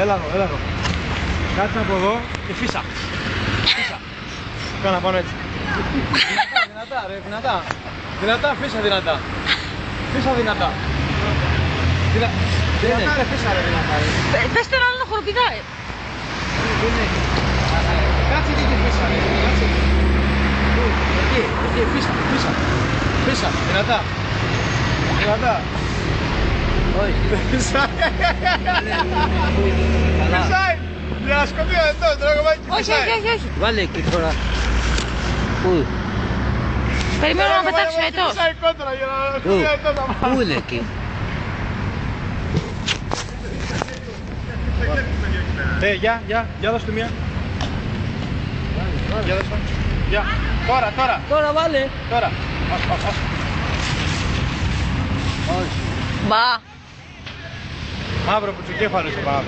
Έλα εδώ. Κάτσε από εδώ και φύσα. Κάνα πάνω έτσι. Δυνατά ρε, δυνατά. Δυνατά, φύσα δυνατά. Φύσα δυνατά. Δυνατά ρε, φύσα ρε δυνατά. Πες τον άλλο να χοροπηδάει. Κάτσε εκεί και φύσα ρε. Κάτσε εκεί, φύσα. Δυνατά. Όχι. Φύσα. Φύσαει. Διασκοπία εδώ, τραγωμάκι φύσαει. Όχι. Βάλε εκεί τώρα. Πού? Περιμένω να πετάξει ο αετός. Φύσαει κόντρα για να πει αετός να πάει. Πού είναι εκεί? Για δώσ' του μία. Για δώσ' του. Για. Τώρα. Τώρα βάλε. Τώρα. Ας. Όχι. Μπα. Μαύρο πουτσοκέφαλο στο πάνω,